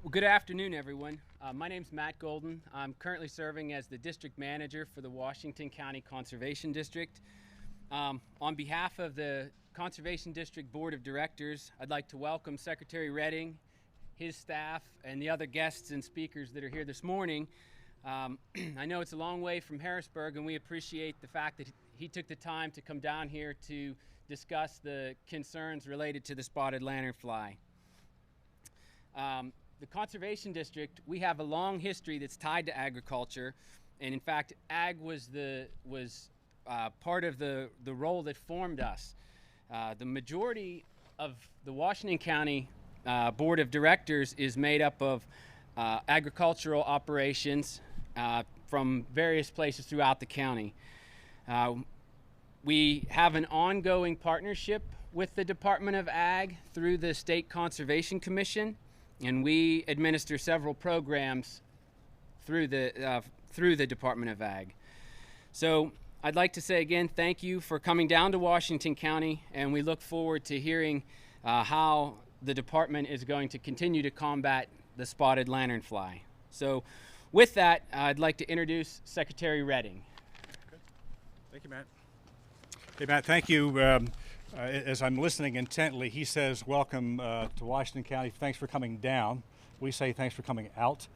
Well, good afternoon, everyone. My name's Matt Golden. I'm currently serving as the district manager for the Washington County Conservation District. On behalf of the Conservation District Board of Directors, I'd like to welcome Secretary Redding, his staff, and the other guests and speakers that are here this morning. I know it's a long way from Harrisburg, and we appreciate the fact that he took the time to come down here to discuss the concerns related to the spotted lanternfly. The Conservation District, we have a long history that's tied to agriculture, and in fact, ag was part of the role that formed us. The majority of the Washington County Board of Directors is made up of agricultural operations from various places throughout the county. We have an ongoing partnership with the Department of Ag through the State Conservation Commission, and we administer several programs through the Department of Ag. So I'd like to say again, thank you for coming down to Washington County, and we look forward to hearing how the department is going to continue to combat the spotted lanternfly. So with that, I'd like to introduce Secretary Redding. Good. Thank you, Matt. Hey, Matt, thank you. As I'm listening intently, he says, welcome to Washington County. Thanks for coming down. We say thanks for coming out.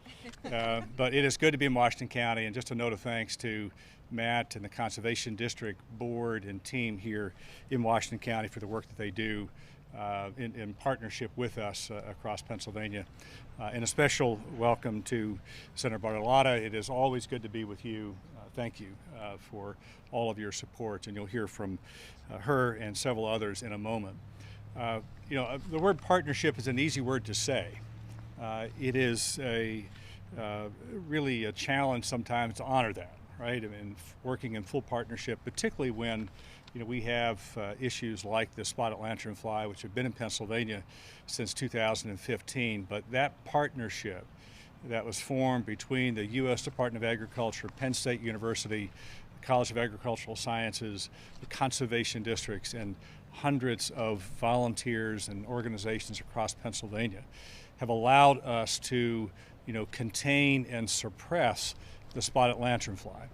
But it is good to be in Washington County, and just a note of thanks to Matt and the Conservation District Board and team here in Washington County for the work that they do in partnership with us across Pennsylvania. And a special welcome to Senator Bartolotta. It is always good to be with you. Thank you for all of your support, and you'll hear from her and several others in a moment. The word partnership is an easy word to say. It is really a challenge sometimes to honor that, right? I mean, working in full partnership, particularly when we have issues like the spotted lanternfly, which have been in Pennsylvania since 2015, but that partnership that was formed between the U.S. Department of Agriculture, Penn State University, College of Agricultural Sciences, the conservation districts, and hundreds of volunteers and organizations across Pennsylvania have allowed us to, contain and suppress the spotted lanternfly.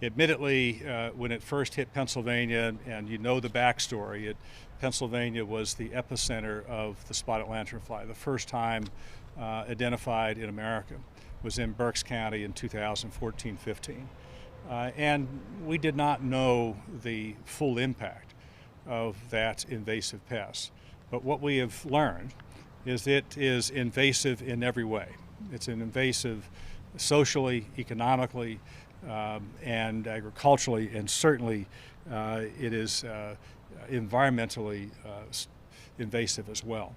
Admittedly, when it first hit Pennsylvania, and the backstory, Pennsylvania was the epicenter of the spotted lanternfly. The first time identified in America was in Berks County in 2014-15. And we did not know the full impact of that invasive pest. But what we have learned is it is invasive in every way. It's an invasive socially, economically, and agriculturally, and certainly it is environmentally invasive as well.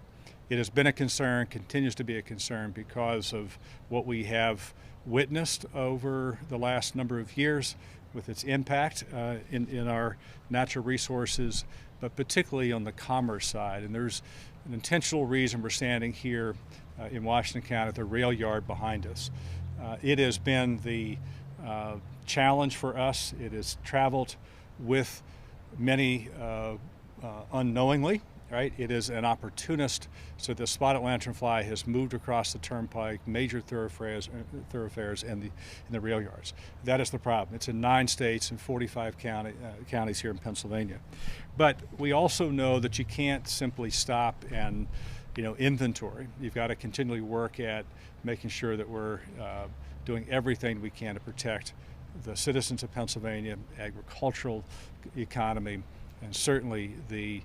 It has been a concern, continues to be a concern because of what we have witnessed over the last number of years with its impact in our natural resources, but particularly on the commerce side. And there's an intentional reason we're standing here in Washington County at the rail yard behind us. It has been the challenge for us. It has traveled with many unknowingly. Right? It is an opportunist, so the spotted lanternfly has moved across the turnpike, major thoroughfares and the rail yards. That is the problem. It's in 9 states and 45 counties here in Pennsylvania. But we also know that you can't simply stop and inventory. You've got to continually work at making sure that we're doing everything we can to protect the citizens of Pennsylvania, agricultural economy, and certainly the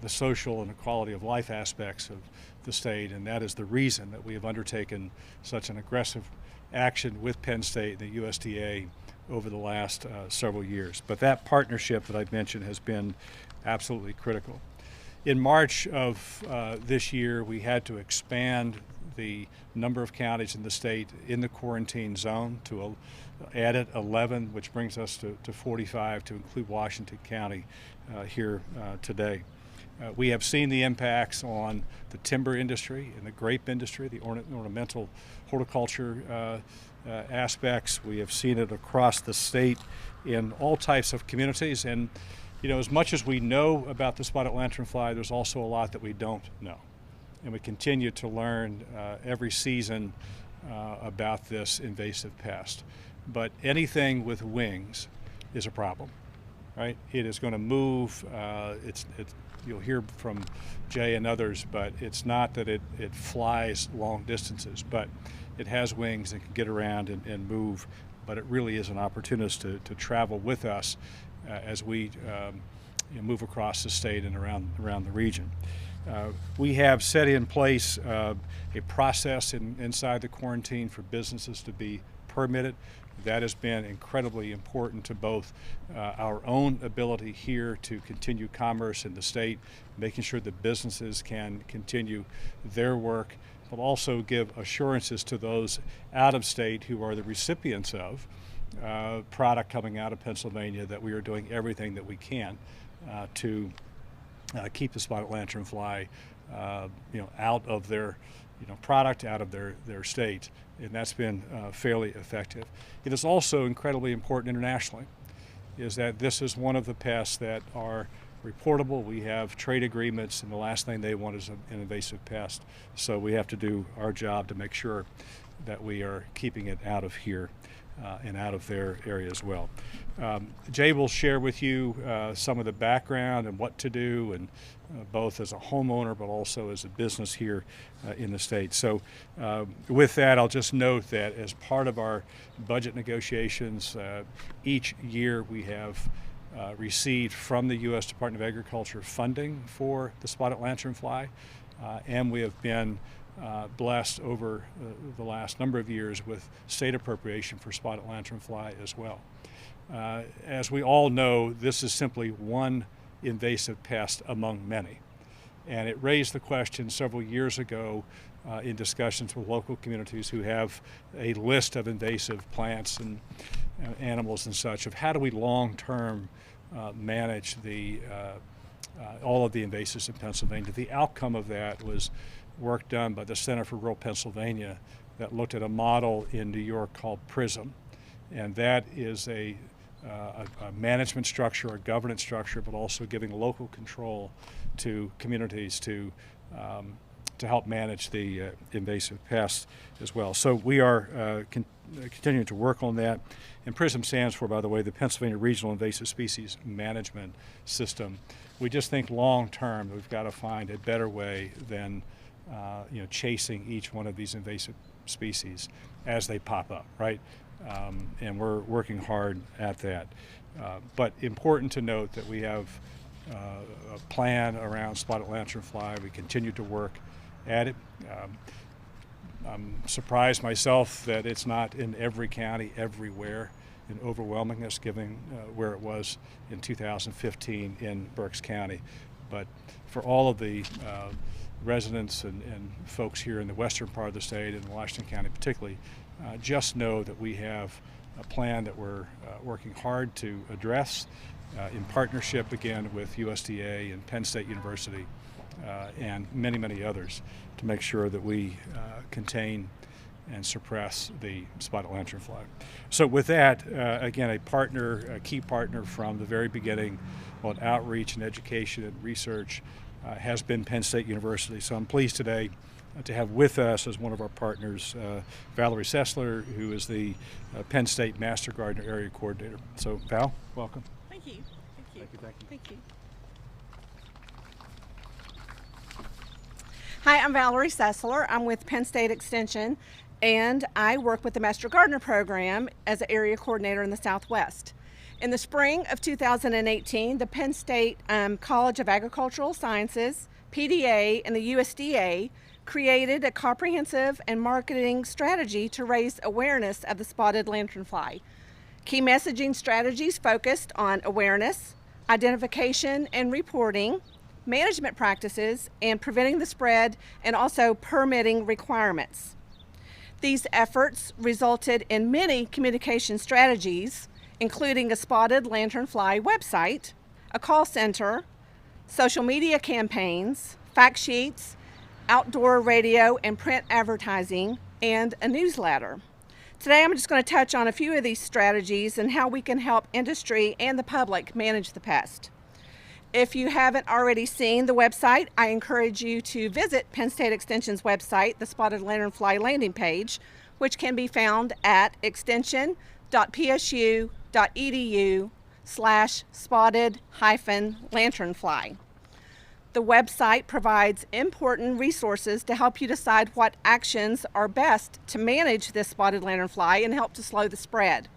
social and the quality of life aspects of the state, and that is the reason that we have undertaken such an aggressive action with Penn State and the USDA over the last several years. But that partnership that I've mentioned has been absolutely critical. In March of this year, we had to expand the number of counties in the state in the quarantine zone to added 11, which brings us to 45 to include Washington County here today. We have seen the impacts on the timber industry and the grape industry, the ornamental horticulture aspects. We have seen it across the state in all types of communities. And as much as we know about the spotted lanternfly, there's also a lot that we don't know. and we continue to learn every season about this invasive pest. But anything with wings is a problem, right? It is going to move. You'll hear from Jay and others, but it's not that it flies long distances, but it has wings and can get around and move, but it really is an opportunist to travel with us as we move across the state and around the region. We have set in place a process inside the quarantine for businesses to be permitted. That has been incredibly important to both our own ability here to continue commerce in the state, making sure that businesses can continue their work, but also give assurances to those out of state who are the recipients of product coming out of Pennsylvania that we are doing everything that we can to keep the spotted lanternfly out of their product, out of their state, and that's been fairly effective. It is also incredibly important internationally, is that this is one of the pests that are reportable. We have trade agreements, and the last thing they want is an invasive pest, so we have to do our job to make sure that we are keeping it out of here and out of their area as well. Jay will share with you some of the background and what to do, and both as a homeowner but also as a business here in the state. So with that, I'll just note that as part of our budget negotiations, each year we have received from the U.S. Department of Agriculture funding for the spotted lanternfly, and we have been blessed over the last number of years with state appropriation for spotted lanternfly as well. As we all know, this is simply one invasive pest among many, and it raised the question several years ago in discussions with local communities who have a list of invasive plants and animals and such, of how do we long-term manage all of the invasives in Pennsylvania. The outcome of that was work done by the Center for Rural Pennsylvania that looked at a model in New York called PRISM, and that is a management structure, a governance structure, but also giving local control to communities to help manage the invasive pests as well. So we are continuing to work on that. And PRISM stands for, by the way, the Pennsylvania Regional Invasive Species Management System. We just think long term we've got to find a better way than chasing each one of these invasive species as they pop up, right? And we're working hard at that. But important to note that we have a plan around spotted lanternfly. We continue to work at it. I'm surprised myself that it's not in every county, everywhere, in overwhelmingness, given where it was in 2015 in Berks County. But for all of the residents and folks here in the western part of the state, and Washington County particularly, just know that we have a plan that we're working hard to address in partnership again with USDA and Penn State University and many, many others to make sure that we contain and suppress the spotted lanternfly. So with that, again, a key partner from the very beginning on outreach and education and research has been Penn State University. So I'm pleased today to have with us as one of our partners Valerie Sessler, who is the Penn State Master Gardener Area Coordinator. So Val, welcome. Thank you. Thank you. Thank you. Thank you. Thank you. Hi, I'm Valerie Sessler. I'm with Penn State Extension, and I work with the Master Gardener Program as an area coordinator in the Southwest. In the spring of 2018, the Penn State College of Agricultural Sciences, PDA, and the USDA created a comprehensive and marketing strategy to raise awareness of the spotted lanternfly. Key messaging strategies focused on awareness, identification and reporting, management practices, and preventing the spread, and also permitting requirements. These efforts resulted in many communication strategies, including a spotted lanternfly website, a call center, social media campaigns, fact sheets, outdoor radio and print advertising, and a newsletter. Today I'm just going to touch on a few of these strategies and how we can help industry and the public manage the pest. If you haven't already seen the website, I encourage you to visit Penn State Extension's website, the Spotted Lanternfly landing page, which can be found at extension.psu.edu/spotted-lanternfly. The website provides important resources to help you decide what actions are best to manage this spotted lanternfly and help to slow the spread.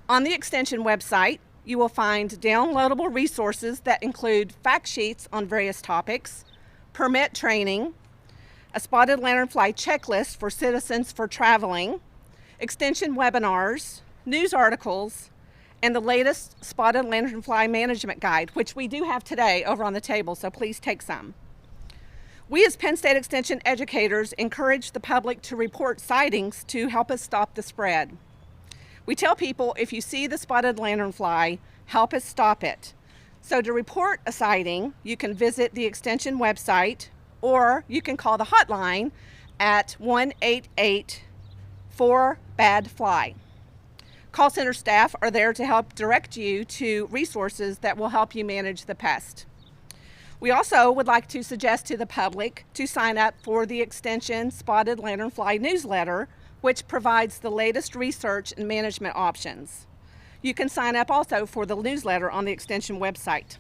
On the Extension website, you will find downloadable resources that include fact sheets on various topics, permit training, a spotted lanternfly checklist for citizens for traveling, Extension webinars, news articles, and the latest spotted lanternfly management guide, which we do have today over on the table, so please take some. We as Penn State Extension educators encourage the public to report sightings to help us stop the spread. We tell people, if you see the spotted lanternfly, help us stop it. So to report a sighting, you can visit the Extension website, or you can call the hotline at 1-888-4-BAD-FLY. Call center staff are there to help direct you to resources that will help you manage the pest. We also would like to suggest to the public to sign up for the Extension Spotted Lanternfly newsletter, which provides the latest research and management options. You can sign up also for the newsletter on the Extension website.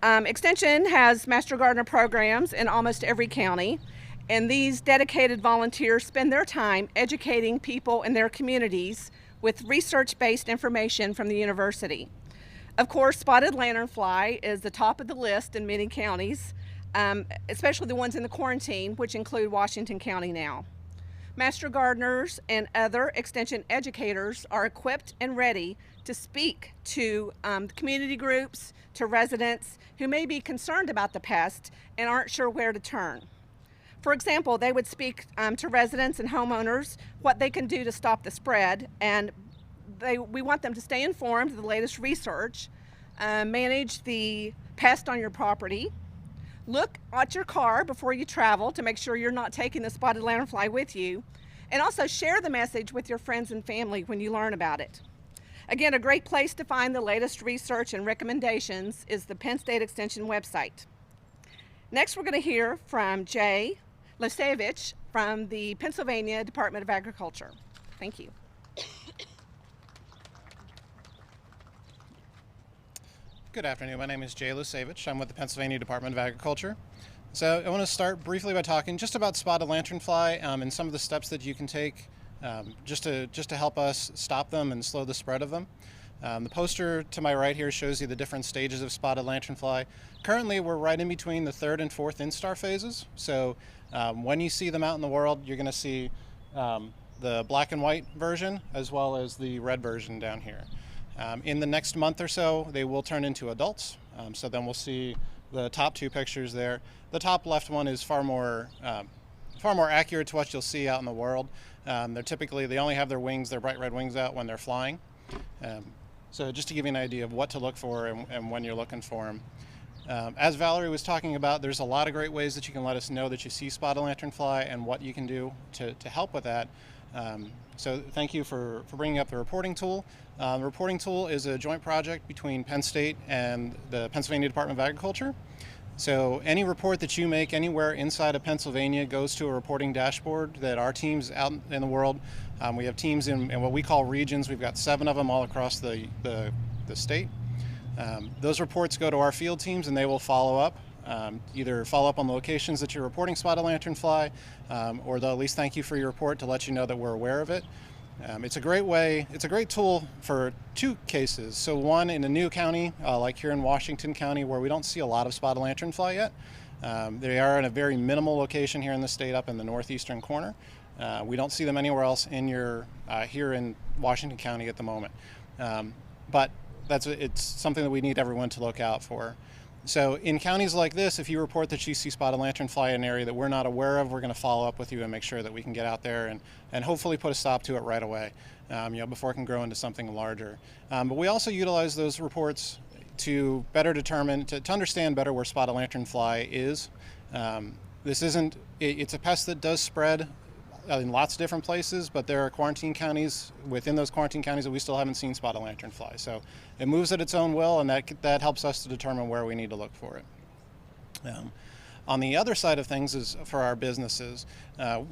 Extension has Master Gardener programs in almost every county, and these dedicated volunteers spend their time educating people in their communities with research-based information from the university. Of course, spotted lanternfly is the top of the list in many counties, especially the ones in the quarantine, which include Washington County now. Master gardeners and other extension educators are equipped and ready to speak to community groups, to residents who may be concerned about the pest and aren't sure where to turn. For example, they would speak to residents and homeowners what they can do to stop the spread, and we want them to stay informed of the latest research, manage the pest on your property, look at your car before you travel to make sure you're not taking the spotted lanternfly with you, and also share the message with your friends and family when you learn about it. Again, a great place to find the latest research and recommendations is the Penn State Extension website. Next, we're going to hear from Jay Lecevich from the Pennsylvania Department of Agriculture. Thank you. Good afternoon. My name is Jay Lecevich. I'm with the Pennsylvania Department of Agriculture. So I want to start briefly by talking just about spotted lanternfly and some of the steps that you can take just to help us stop them and slow the spread of them. The poster to my right here shows you the different stages of spotted lanternfly. Currently, we're right in between the 3rd and 4th instar phases. So when you see them out in the world, you're going to see the black and white version as well as the red version down here. In the next month or so, they will turn into adults. So then we'll see the top 2 pictures there. The top left one is far more accurate to what you'll see out in the world. They only have their wings, their bright red wings out when they're flying. So just to give you an idea of what to look for and when you're looking for them. As Valerie was talking about, there's a lot of great ways that you can let us know that you see spotted lanternfly and what you can do to help with that. So thank you for bringing up the reporting tool. The reporting tool is a joint project between Penn State and the Pennsylvania Department of Agriculture. So any report that you make anywhere inside of Pennsylvania goes to a reporting dashboard that our teams out in the world, we have teams in what we call regions. We've got 7 of them all across the state. Those reports go to our field teams and they will follow up. Either follow up on the locations that you're reporting spotted lanternfly, or they'll at least thank you for your report to let you know that we're aware of it. It's a great tool for 2 cases. So one, in a new county, like here in Washington County, where we don't see a lot of spotted lanternfly yet. They are in a very minimal location here in the state, up in the northeastern corner. We don't see them anywhere else here in Washington County at the moment. But it's something that we need everyone to look out for. So in counties like this, if you report that you see spotted lanternfly in an area that we're not aware of, we're going to follow up with you and make sure that we can get out there and hopefully put a stop to it right away, before it can grow into something larger. But we also utilize those reports to better determine, to understand better where spotted lanternfly is. It's a pest that does spread in lots of different places, but there are quarantine counties within those quarantine counties that we still haven't seen spotted lanternfly. So it moves at its own will, and that helps us to determine where we need to look for it. On the other side of things is for our businesses.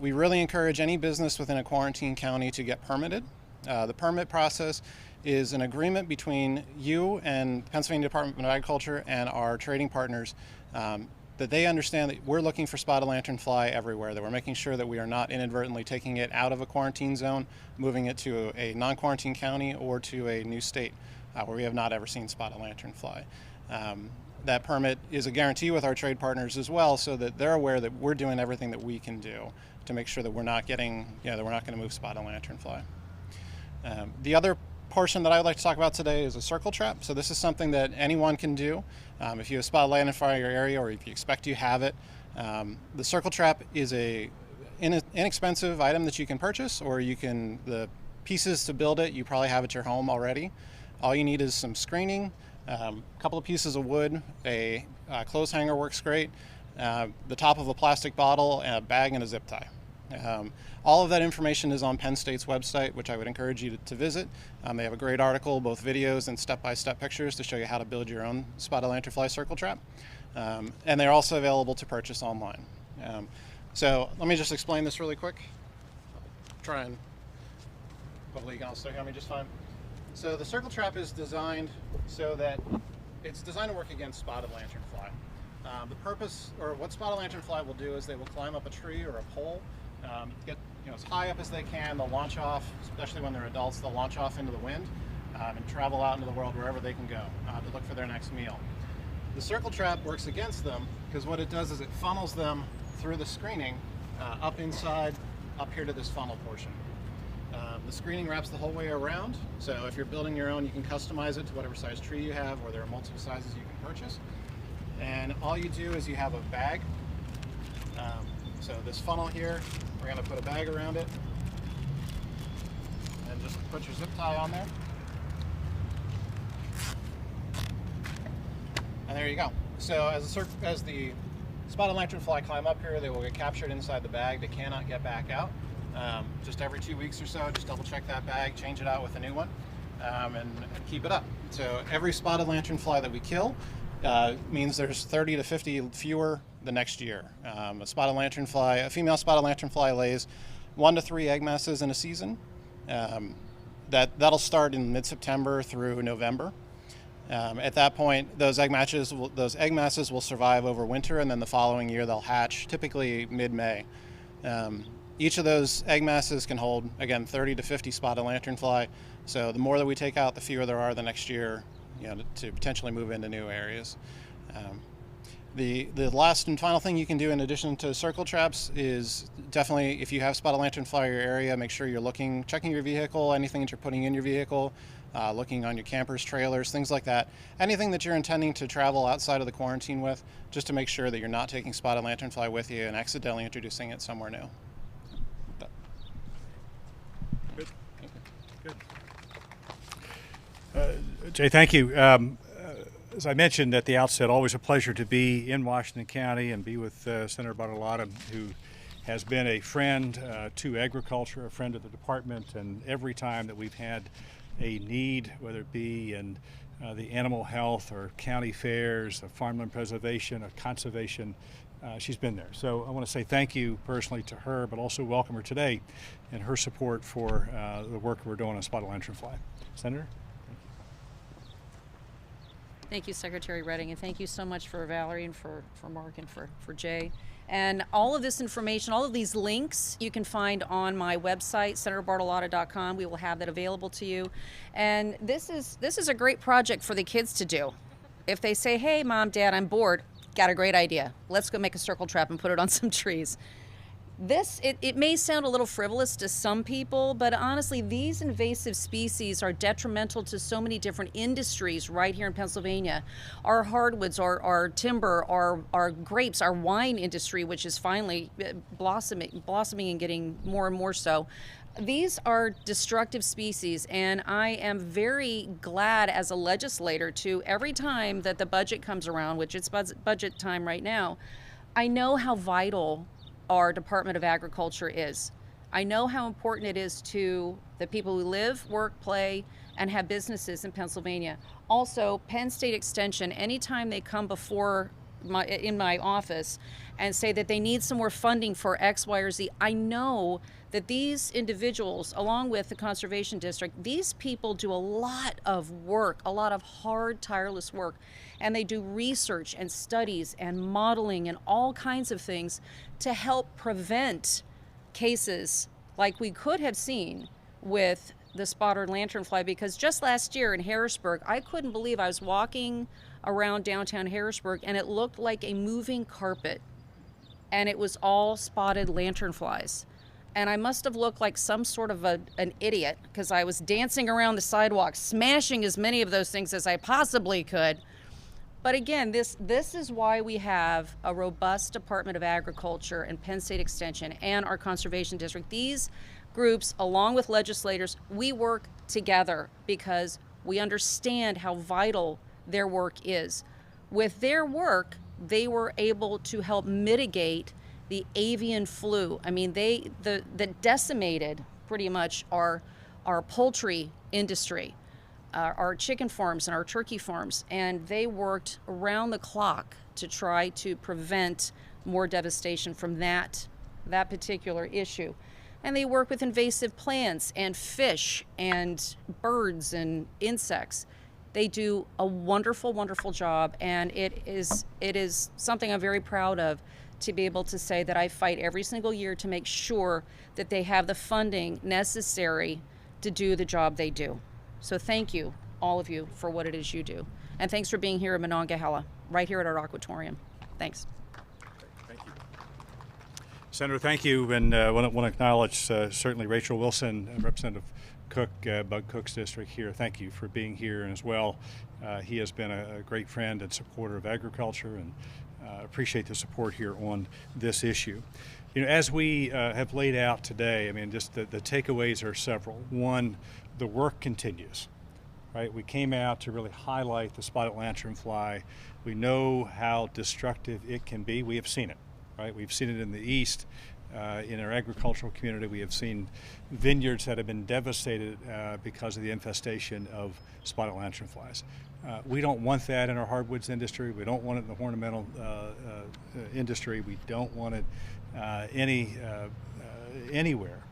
We really encourage any business within a quarantine county to get permitted. The permit process is an agreement between you and the Pennsylvania Department of Agriculture and our trading partners that they understand that we're looking for spotted lanternfly everywhere, that we're making sure that we are not inadvertently taking it out of a quarantine zone, moving it to a non-quarantine county or to a new state where we have not ever seen spotted lanternfly. That permit is a guarantee with our trade partners as well, so that they're aware that we're doing everything that we can do to make sure that we're not getting, that we're not going to move spotted lanternfly. The other portion that I would like to talk about today is a circle trap. So this is something that anyone can do. If you have spotted lanternfly in your area, or if you expect you have it, the circle trap is a inexpensive item that you can purchase, or the pieces to build it you probably have at your home already. All you need is some screening, a couple of pieces of wood, a clothes hanger works great, the top of a plastic bottle, a bag, and a zip tie. All of that information is on Penn State's website, which I would encourage you to visit. They have a great article, both videos and step-by-step pictures to show you how to build your own spotted lanternfly circle trap. And they're also available to purchase online. So let me just explain this really quick. Try and hopefully you can also hear me just fine. So the circle trap is designed so that it's designed to work against spotted lanternfly. The purpose, or what spotted lanternfly will do, is they will climb up a tree or a pole, get as high up as they can. They'll launch off, especially when they're adults, they'll launch off into the wind and travel out into the world wherever they can go to look for their next meal. The circle trap works against them because what it does is it funnels them through the screening up inside, up here to this funnel portion. The screening wraps the whole way around, so if you're building your own, you can customize it to whatever size tree you have, or there are multiple sizes you can purchase. And all you do is you have a bag. So this funnel here, we're going to put a bag around it, and just put your zip tie on there. And there you go. So as the spotted lanternfly climb up here, they will get captured inside the bag. They cannot get back out. Just every 2 weeks or so, just double check that bag, change it out with a new one, and keep it up. So every spotted lanternfly that we kill means there's 30 to 50 fewer the next year. A female spotted lanternfly lays 1 to 3 egg masses in a season. That'll start in mid-September through November. At that point, those egg masses will survive over winter, and then the following year they'll hatch, typically mid-May. Each of those egg masses can hold, again, 30 to 50 spotted lanternfly. So the more that we take out, the fewer there are the next year, to potentially move into new areas. The last and final thing you can do in addition to circle traps is definitely, if you have spotted lanternfly in your area, make sure you're checking your vehicle, anything that you're putting in your vehicle, looking on your campers, trailers, things like that. Anything that you're intending to travel outside of the quarantine with, just to make sure that you're not taking spotted lanternfly with you and accidentally introducing it somewhere new. Good. Good. Jay, thank you. As I mentioned at the outset, always a pleasure to be in Washington County and be with Senator Bartolotta, who has been a friend to agriculture, a friend of the department, and every time that we've had a need, whether it be in the animal health or county fairs, farmland preservation or conservation, she's been there. So I want to say thank you personally to her, but also welcome her today and her support for the work we're doing on spotted lanternfly. Senator? Thank you, Secretary Redding, and thank you so much for Valerie and for Mark and for Jay. And all of this information, all of these links you can find on my website, senatorbartolotta.com. We will have that available to you. And this is a great project for the kids to do. If they say, hey, Mom, Dad, I'm bored, got a great idea. Let's go make a circle trap and put it on some trees. It may sound a little frivolous to some people, but honestly, these invasive species are detrimental to so many different industries right here in Pennsylvania. Our hardwoods, our timber, our grapes, our wine industry, which is finally blossoming and getting more and more so. These are destructive species, and I am very glad as a legislator to, every time that the budget comes around, which it's budget time right now, I know how vital our Department of Agriculture is. I know how important it is to the people who live, work, play, and have businesses in Pennsylvania. Also, Penn State Extension, anytime they come before in my office and say that they need some more funding for X, Y, or Z, I know that these individuals, along with the Conservation District, these people do a lot of work, a lot of hard, tireless work, and they do research and studies and modeling and all kinds of things to help prevent cases like we could have seen with the spotted lanternfly, because just last year in Harrisburg, I couldn't believe I was walking around downtown Harrisburg and it looked like a moving carpet, and it was all spotted lanternflies. And I must have looked like some sort of an idiot, because I was dancing around the sidewalk, smashing as many of those things as I possibly could. But again, this is why we have a robust Department of Agriculture and Penn State Extension and our Conservation District. These groups, along with legislators, we work together because we understand how vital their work is. With their work, they were able to help mitigate the avian flu. I mean, that decimated pretty much our poultry industry, our chicken farms and our turkey farms, and they worked around the clock to try to prevent more devastation from that particular issue. And they work with invasive plants and fish and birds and insects. They do a wonderful, wonderful job, and it is something I'm very proud of, to be able to say that I fight every single year to make sure that they have the funding necessary to do the job they do. So thank you, all of you, for what it is you do. And thanks for being here in Monongahela, right here at our aquatorium. Thanks. Thank you. Senator, thank you, and I want to acknowledge certainly Rachel Wilson, Representative Cook, Bud Cook's district here. Thank you for being here, and as well, he has been a great friend and supporter of agriculture, and appreciate the support here on this issue. You know, as we have laid out today, I mean, just the takeaways are several. One, the work continues, right? We came out to really highlight the spotted lanternfly. We know how destructive it can be. We have seen it, right? We've seen it in the east. In our agricultural community, we have seen vineyards that have been devastated because of the infestation of spotted lanternflies. We don't want that in our hardwoods industry. We don't want it in the ornamental industry. We don't want it anywhere.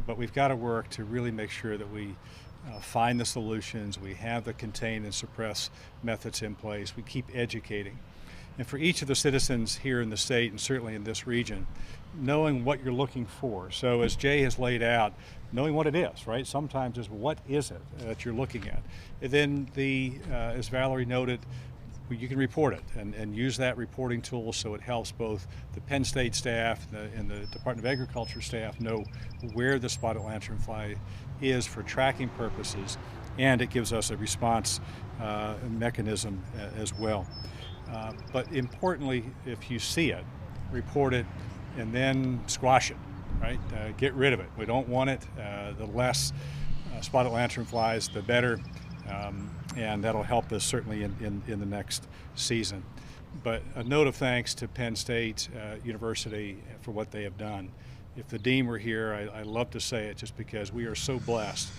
But we've got to work to really make sure that we find the solutions. We have the contain and suppress methods in place. We keep educating. And for each of the citizens here in the state, and certainly in this region, knowing what you're looking for. So as Jay has laid out, knowing what it is, right? Sometimes is what is it that you're looking at. And then as Valerie noted, you can report it and use that reporting tool so it helps both the Penn State staff and the Department of Agriculture staff know where the spotted lanternfly is for tracking purposes, and it gives us a response mechanism as well. But importantly, if you see it, report it, and then squash it, right? Get rid of it. We don't want it. The less spotted lanternflies, the better, and that'll help us certainly in the next season. But a note of thanks to Penn State University for what they have done. If the dean were here, I love to say it just because we are so blessed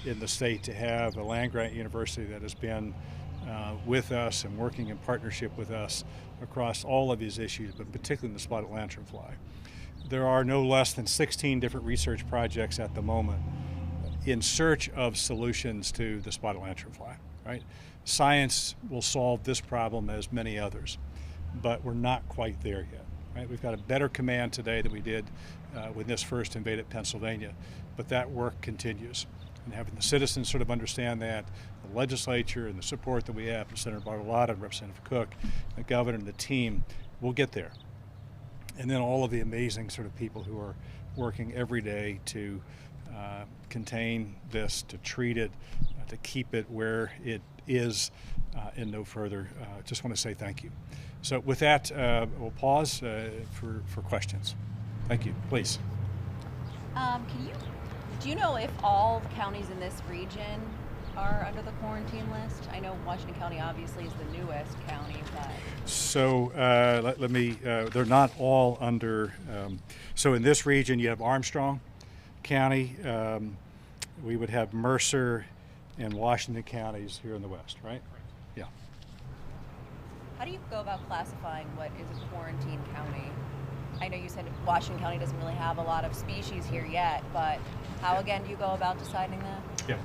in the state to have a land-grant university that has been with us and working in partnership with us across all of these issues, but particularly in the spotted lanternfly. There are no less than 16 different research projects at the moment in search of solutions to the spotted lanternfly, right? Science will solve this problem as many others, but we're not quite there yet, right? We've got a better command today than we did when this first invaded Pennsylvania, but that work continues. And having the citizens sort of understand that, the legislature and the support that we have from Senator Bartolotta and Representative Cook, the governor and the team, we'll get there. And then all of the amazing sort of people who are working every day to contain this, to treat it, to keep it where it is and no further. Just want to say thank you. So with that, we'll pause for questions. Thank you. Please. Do you know if all the counties in this region are under the quarantine list? I know Washington County obviously is the newest county, but... So let me, they're not all under, so in this region you have Armstrong, County, we would have Mercer and Washington counties here in the west, right? Yeah. How do you go about classifying what is a quarantine county? I know you said Washington County doesn't really have a lot of species here yet, but how again do you go about deciding that? Yeah.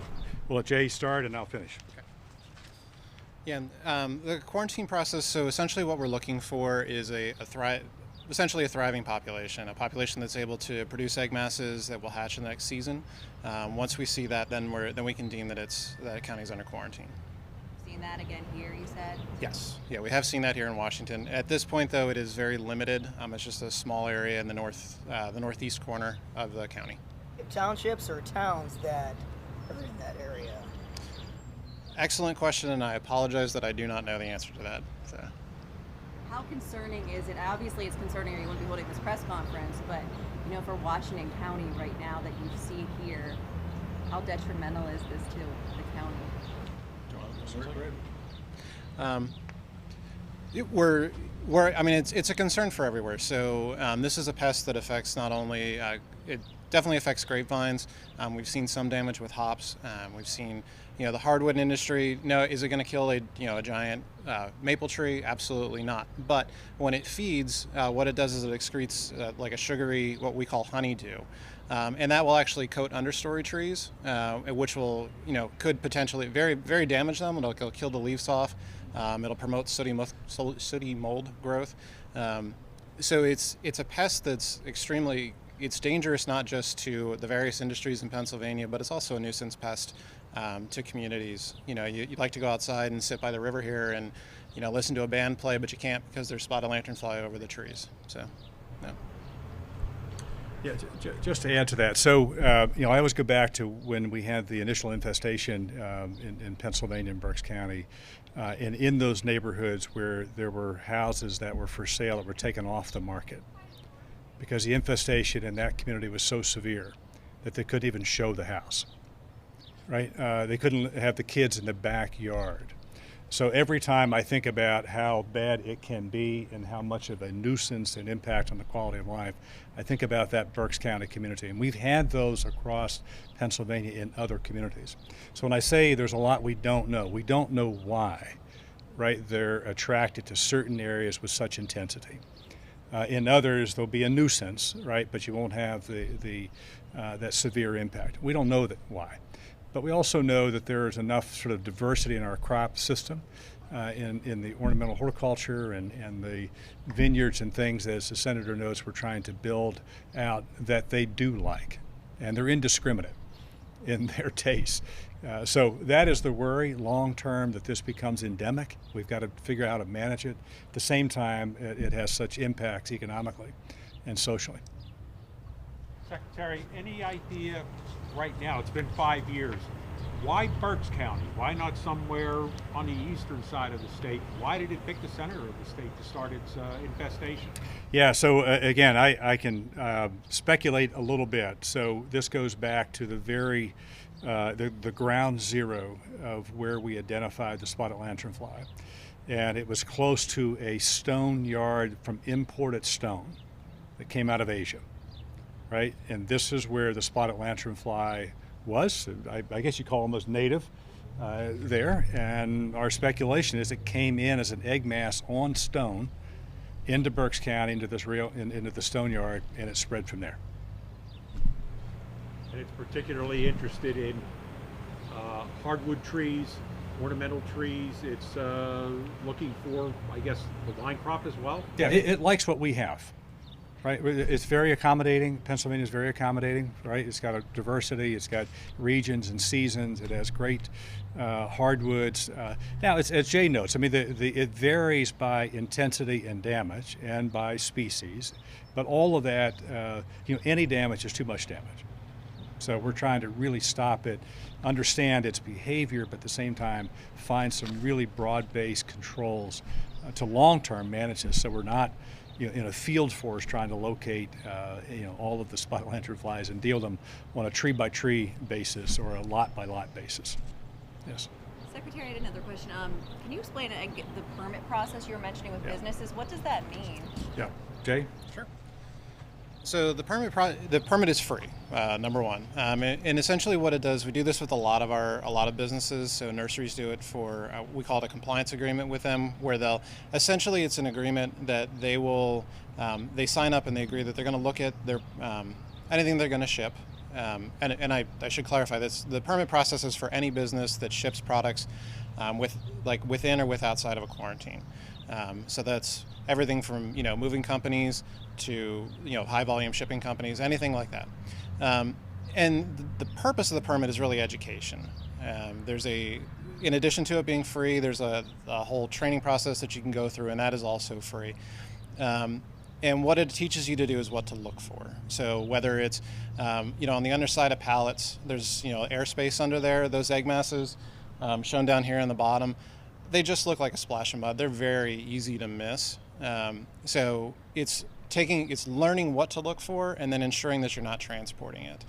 We'll let Jay start and I'll finish. Yeah, the quarantine process, so essentially what we're looking for is essentially a thriving population, a population that's able to produce egg masses that will hatch in the next season. Once we see that, then we can deem that that county's under quarantine. Seen that again here, you said? Yes. Yeah, we have seen that here in Washington. At this point, though, it is very limited. It's just a small area in the northeast corner of the county. Townships or towns that are in that area? Excellent question, and I apologize that I do not know the answer to that. So. How concerning is it? Obviously, it's concerning, or you wouldn't be holding this press conference. But for Washington County right now that you see here, how detrimental is this to the county? It's a concern for everywhere. So this is a pest that affects not only it definitely affects grapevines. We've seen some damage with hops. We've seen the hardwood industry. No, is it going to kill a giant maple tree? Absolutely not. But when it feeds, what it does is it excretes like a sugary, what we call honeydew. And that will actually coat understory trees, which will, could potentially very, very damage them. It'll kill the leaves off. It'll promote sooty mold growth. So it's a pest that's it's dangerous not just to the various industries in Pennsylvania, but it's also a nuisance pest to communities. You'd like to go outside and sit by the river here and, listen to a band play, but you can't because there's spotted lanternfly over the trees. So, no. Yeah, just to add to that, so I always go back to when we had the initial infestation in Pennsylvania and Berks County, and in those neighborhoods where there were houses that were for sale that were taken off the market because the infestation in that community was so severe that they couldn't even show the house, right? They couldn't have the kids in the backyard. So every time I think about how bad it can be and how much of a nuisance and impact on the quality of life, I think about that Berks County community. And we've had those across Pennsylvania in other communities. So when I say there's a lot we don't know why, right? They're attracted to certain areas with such intensity. In others, there'll be a nuisance, right? But you won't have that severe impact. We don't know why. But we also know that there is enough sort of diversity in our crop system, in the ornamental horticulture and the vineyards and things, as the Senator knows, we're trying to build out that they do like. And they're indiscriminate in their taste. So that is the worry long term, that this becomes endemic. We've got to figure out how to manage it. At the same time, it has such impacts economically and socially. Secretary, any idea right now, it's been 5 years, why Berks County? Why not somewhere on the eastern side of the state? Why did it pick the center of the state to start its infestation? Yeah, so again, I can speculate a little bit. So this goes back to the the ground zero of where we identified the spotted lanternfly. And it was close to a stone yard from imported stone that came out of Asia. Right, and this is where the spotted lanternfly was. I guess you call them as native there. And our speculation is it came in as an egg mass on stone into Berks County, into the stone yard, and it spread from there. And it's particularly interested in hardwood trees, ornamental trees. It's looking for, I guess, the wine crop as well. Yeah, it likes what we have. Right, it's very accommodating. Pennsylvania is very accommodating, right? It's got a diversity, it's got regions and seasons, it has great hardwoods. Now, as Jay notes, I mean, it varies by intensity and damage and by species, but all of that, any damage is too much damage. So we're trying to really stop it, understand its behavior, but at the same time, find some really broad-based controls to long-term manage this, so we're not in a field force trying to locate all of the spotted lanternflies and deal them on a tree-by-tree basis or a lot-by-lot basis. Yes. Secretary, I had another question. Can you explain the permit process you were mentioning with businesses? What does that mean? Yeah. Jay? Sure. So the permit is free, number one, and essentially what it does, we do this with a lot of businesses. So nurseries do it for we call it a compliance agreement with them, where they'll essentially it's an agreement that they will they sign up and they agree that they're going to look at their anything they're going to ship. And I should clarify this: the permit process is for any business that ships products within or outside of a quarantine. So that's everything from moving companies to high volume shipping companies, anything like that. And the purpose of the permit is really education. In addition to it being free, there's a whole training process that you can go through, and that is also free. And what it teaches you to do is what to look for. So whether it's, on the underside of pallets, there's, airspace under there. Those egg masses shown down here on the bottom, they just look like a splash of mud. They're very easy to miss. So it's learning what to look for and then ensuring that you're not transporting it.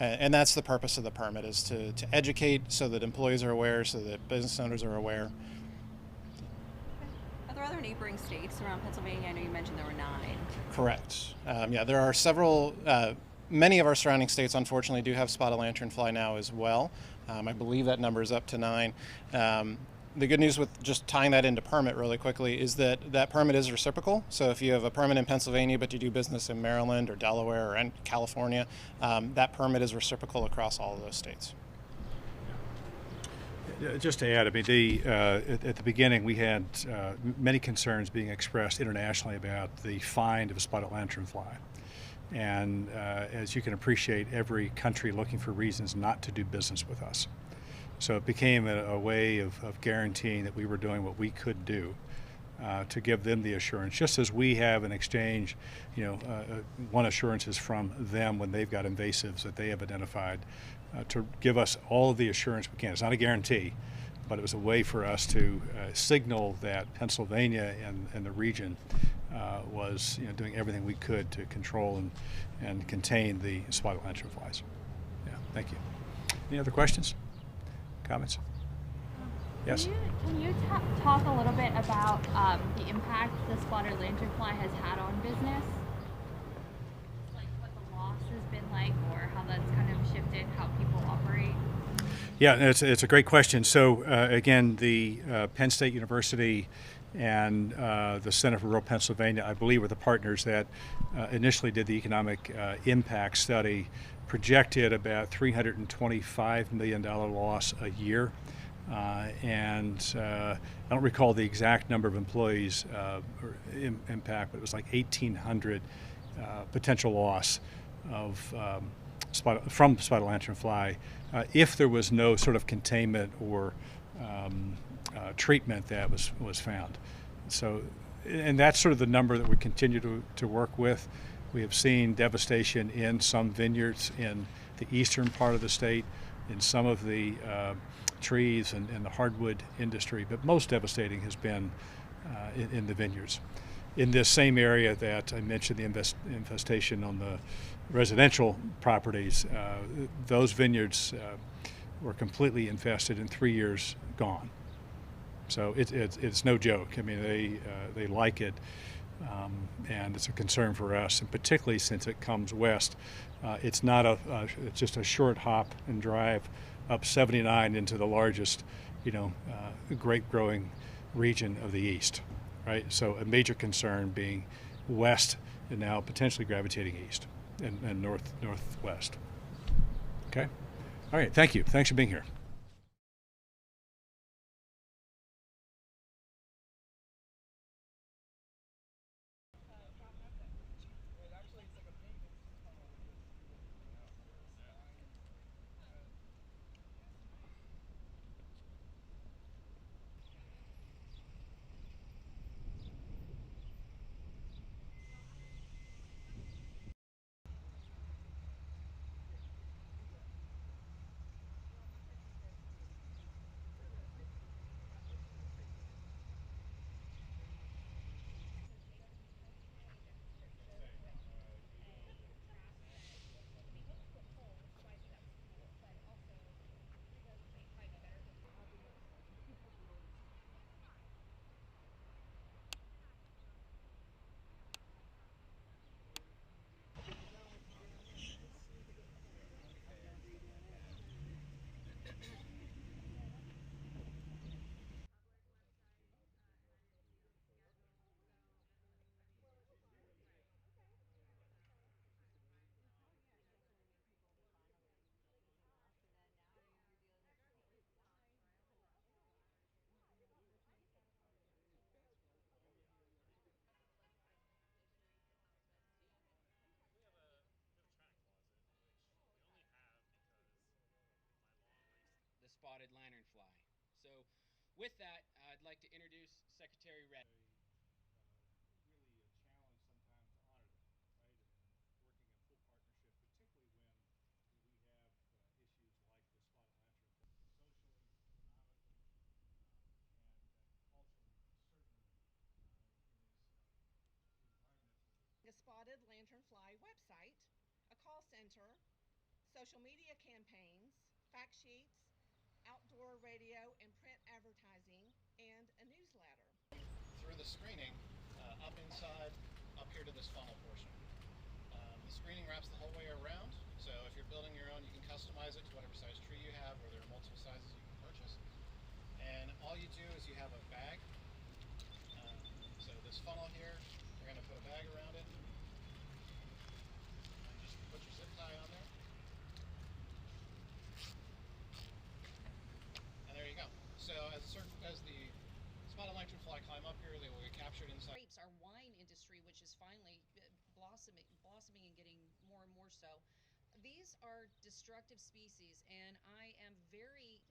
And that's the purpose of the permit, is to educate so that employees are aware, so that business owners are aware. Are there other neighboring states around Pennsylvania? I know you mentioned there were 9. Correct. There are several. Many of our surrounding states, unfortunately, do have spotted lanternfly now as well. I believe that number is up to 9. The good news with just tying that into permit really quickly is that permit is reciprocal. So if you have a permit in Pennsylvania but you do business in Maryland or Delaware or in California, that permit is reciprocal across all of those states. Just to add, I mean, at the beginning we had many concerns being expressed internationally about the find of a spotted lanternfly. And as you can appreciate, every country looking for reasons not to do business with us. So it became a way of guaranteeing that we were doing what we could do to give them the assurance, just as we have in exchange, one assurance is from them when they've got invasives that they have identified, to give us all of the assurance we can. It's not a guarantee, but it was a way for us to signal that Pennsylvania and the region was doing everything we could to control and contain the spotted lanternflies. Yeah, thank you. Any other questions? Comments? Yes? Can you talk a little bit about the impact the spotted lanternfly has had on business? Like what the loss has been like, or how that's kind of shifted how people operate? Yeah, it's a great question. So again, the Penn State University and the Center for Rural Pennsylvania, I believe, were the partners that initially did the economic impact study, projected about $325 million loss a year. And I don't recall the exact number of employees or impact, but it was like 1,800 potential loss of from spotted lanternfly if there was no sort of containment or treatment that was found. So, and that's sort of the number that we continue to work with. We have seen devastation in some vineyards in the eastern part of the state, in some of the trees and the hardwood industry, but most devastating has been in the vineyards. In this same area that I mentioned, the infestation on the residential properties, those vineyards were completely infested, in 3 years gone. So it's no joke. I mean, they like it, and it's a concern for us, and particularly since it comes west. It's not it's just a short hop and drive up 79 into the largest, grape growing region of the East, right? So a major concern being west and now potentially gravitating east and northwest. Okay. All right. Thank you. Thanks for being here. spotted lanternfly. So with that, I'd like to introduce Secretary Red. Really a challenge sometimes to honor that, right? I mean, working in full partnership, particularly when we have issues like the spotted lanternfly, socially, economically, and culturally, certainly it is environmentally. A spotted lanternfly website, a call center, social media campaigns, fact sheets, outdoor radio and print advertising, and a newsletter. Through the screening, up inside, up here to this funnel portion. The screening wraps the whole way around, so if you're building your own, you can customize it to whatever size tree you have, or there are multiple sizes you can purchase. And all you do is you have a bag. So this funnel here, you're going to put a bag around it. And just put your zip tie on there. And there you go. So as the spotted lanternfly climb up here, they will get captured inside. Grapes, our wine industry, which is finally blossoming and getting more and more so. These are destructive species, and I am very